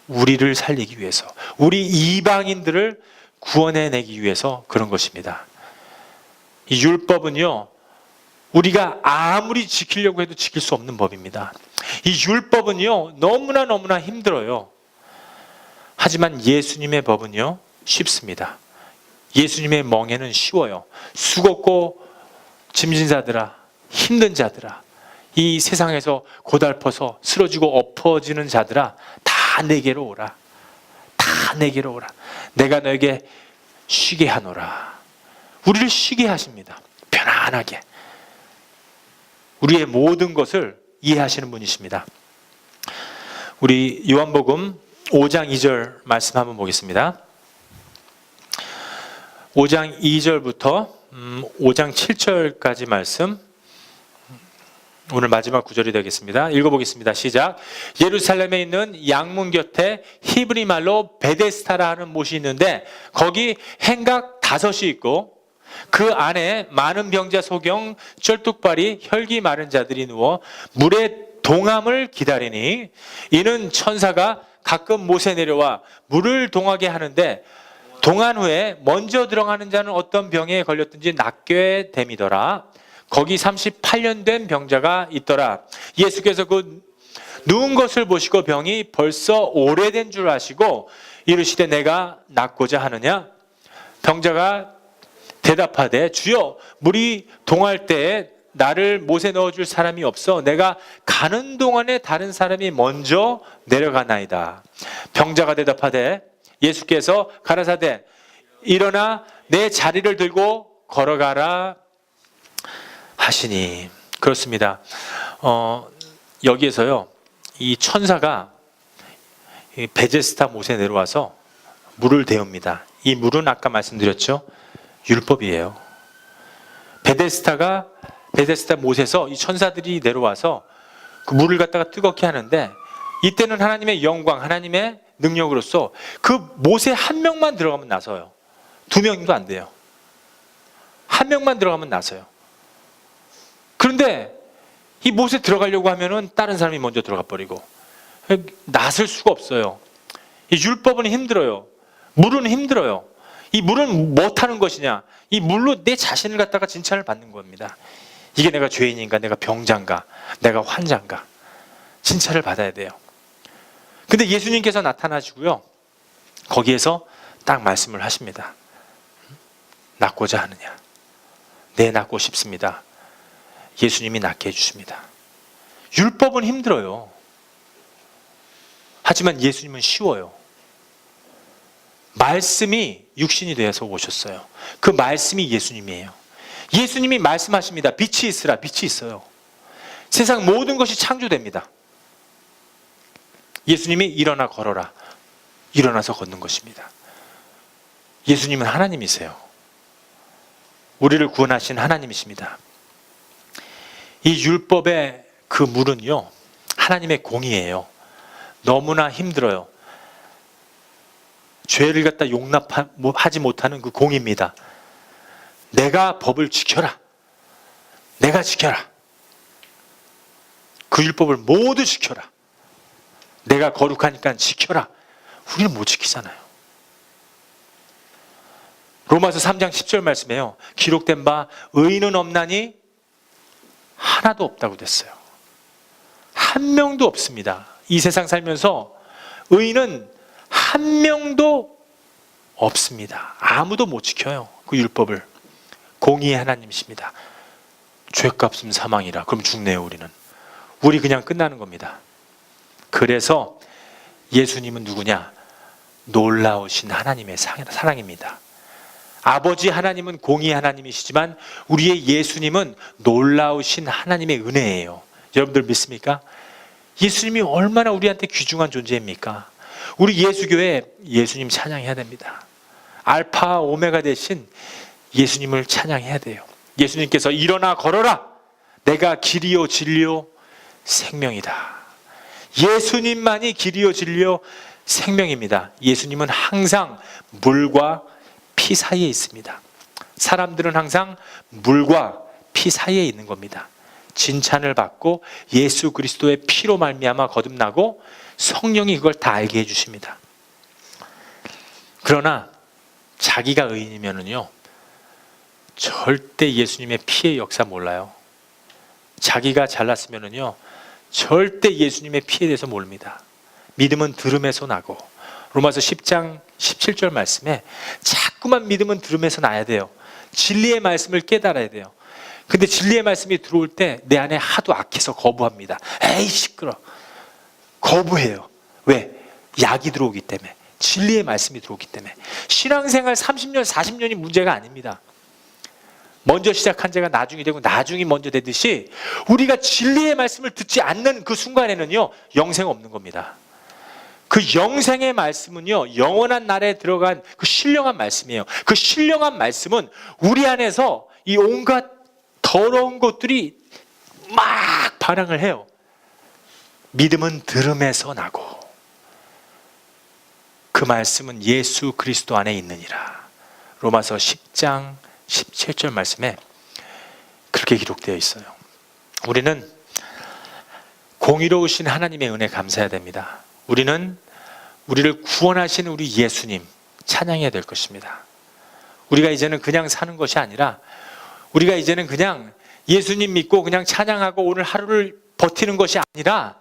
우리를 살리기 위해서, 우리 이방인들을 구원해내기 위해서 그런 것입니다. 이 율법은요, 우리가 아무리 지키려고 해도 지킬 수 없는 법입니다. 이 율법은요, 너무나 힘들어요. 하지만 예수님의 법은요, 쉽습니다. 예수님의 멍에는 쉬워요. 수고고 짐진 자들아, 힘든 자들아, 이 세상에서 고달퍼서 쓰러지고 엎어지는 자들아, 다 내게로 오라. 다 내게로 오라. 내가 너에게 쉬게 하노라. 우리를 쉬게 하십니다. 편안하게. 우리의 모든 것을 이해하시는 분이십니다. 우리 요한복음 5장 2절 말씀 한번 보겠습니다. 5장 2절부터 5장 7절까지 말씀, 오늘 마지막 구절이 되겠습니다. 읽어보겠습니다. 시작. 예루살렘에 있는 양문 곁에 히브리 말로 베데스다라 하는 못이 있는데 거기 행각 5이 있고 그 안에 많은 병자 소경 쩔뚝발이 혈기 마른 자들이 누워 물의 동함을 기다리니 이는 천사가 가끔 못에 내려와 물을 동하게 하는데 동한 후에 먼저 들어가는 자는 어떤 병에 걸렸든지 낫게 됨이더라. 거기 38년 된 병자가 있더라. 예수께서 그 누운 것을 보시고 병이 벌써 오래된 줄 아시고 이르시되 내가 낫고자 하느냐? 병자가 대답하되 주여 물이 동할 때에 나를 못에 넣어줄 사람이 없어 내가 가는 동안에 다른 사람이 먼저 내려가나이다. 병자가 대답하되 예수께서 가라사대 일어나 내 자리를 들고 걸어가라 하시니. 그렇습니다. 여기에서요 이 천사가 베데스다 못에 내려와서 물을 데웁니다. 이 물은 아까 말씀드렸죠, 율법이에요. 베데스다 못에서 이 천사들이 내려와서 그 물을 갖다가 뜨겁게 하는데, 이때는 하나님의 영광, 하나님의 능력으로서 그 못에 한 명만 들어가면 나서요. 두 명도 안 돼요. 한 명만 들어가면 나서요. 그런데 이 못에 들어가려고 하면은 다른 사람이 먼저 들어가 버리고 나설 수가 없어요. 이 율법은 힘들어요. 물은 힘들어요. 이 물은 못하는 것이냐? 이 물로 내 자신을 갖다가 진찰을 받는 겁니다. 이게 내가 죄인인가? 내가 병자인가? 내가 환자인가? 진찰을 받아야 돼요. 근데 예수님께서 나타나시고요, 거기에서 딱 말씀을 하십니다. 낫고자 하느냐? 네, 낫고 싶습니다. 예수님이 낫게 해주십니다. 율법은 힘들어요. 하지만 예수님은 쉬워요. 말씀이 육신이 되어서 오셨어요. 그 말씀이 예수님이에요. 예수님이 말씀하십니다. 빛이 있으라. 빛이 있어요. 세상 모든 것이 창조됩니다. 예수님이 일어나 걸어라. 일어나서 걷는 것입니다. 예수님은 하나님이세요. 우리를 구원하신 하나님이십니다. 이 율법의 그 물은요, 하나님의 공의예요. 너무나 힘들어요. 죄를 갖다 용납하지 못하는 그 공의입니다. 내가 법을 지켜라. 내가 지켜라. 그 율법을 모두 지켜라. 내가 거룩하니까 지켜라. 우리는 못 지키잖아요. 로마서 3장 10절 말씀에요, 기록된 바 의인은 없나니 하나도 없다고 됐어요. 한 명도 없습니다. 이 세상 살면서 의인은 한 명도 없습니다. 아무도 못 지켜요. 그 율법을. 공의의 하나님이십니다. 죄값은 사망이라. 그럼 죽네요. 우리 그냥 끝나는 겁니다. 그래서 예수님은 누구냐? 놀라우신 하나님의 사랑입니다. 아버지 하나님은 공의의 하나님이시지만 우리의 예수님은 놀라우신 하나님의 은혜예요. 여러분들 믿습니까? 예수님이 얼마나 우리한테 귀중한 존재입니까? 우리 예수교회 예수님 찬양해야 됩니다. 알파 오메가 되신 예수님을 찬양해야 돼요. 예수님께서 일어나 걸어라. 내가 길이요 진리요 생명이다. 예수님만이 길이요 진리요 생명입니다. 예수님은 항상 물과 피 사이에 있습니다. 사람들은 항상 물과 피 사이에 있는 겁니다. 진찬을 받고 예수 그리스도의 피로 말미암아 거듭나고 성령이 그걸 다 알게 해주십니다. 그러나 자기가 의인이면은요, 절대 예수님의 피의 역사 몰라요. 자기가 잘났으면은요, 절대 예수님의 피에 대해서 모릅니다. 믿음은 들음에서 나고, 로마서 10장 17절 말씀에 자꾸만 믿음은 들음에서 나야 돼요. 진리의 말씀을 깨달아야 돼요. 근데 진리의 말씀이 들어올 때 내 안에 하도 악해서 거부합니다. 에이 시끄러. 거부해요. 왜? 약이 들어오기 때문에. 진리의 말씀이 들어오기 때문에. 신앙생활 30년 40년이 문제가 아닙니다. 먼저 시작한 자가 나중이 되고 나중이 먼저 되듯이 우리가 진리의 말씀을 듣지 않는 그 순간에는요, 영생 없는 겁니다. 그 영생의 말씀은요, 영원한 날에 들어간 그 신령한 말씀이에요. 그 신령한 말씀은 우리 안에서 이 온갖 더러운 것들이 막 반항을 해요. 믿음은 들음에서 나고 그 말씀은 예수 그리스도 안에 있느니라. 로마서 10장 17절 말씀에 그렇게 기록되어 있어요. 우리는 공의로우신 하나님의 은혜 감사해야 됩니다. 우리는 우리를 구원하신 우리 예수님 찬양해야 될 것입니다. 우리가 이제는 그냥 사는 것이 아니라 우리가 이제는 그냥 예수님 믿고 그냥 찬양하고 오늘 하루를 버티는 것이 아니라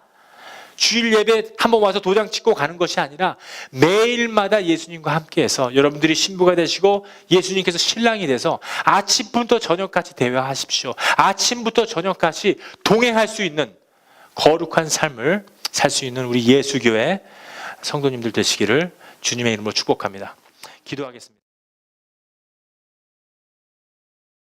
주일 예배 한번 와서 도장 찍고 가는 것이 아니라 매일마다 예수님과 함께해서 여러분들이 신부가 되시고 예수님께서 신랑이 돼서 아침부터 저녁까지 대화하십시오. 아침부터 저녁까지 동행할 수 있는 거룩한 삶을 살 수 있는 우리 예수교회 성도님들 되시기를 주님의 이름으로 축복합니다. 기도하겠습니다.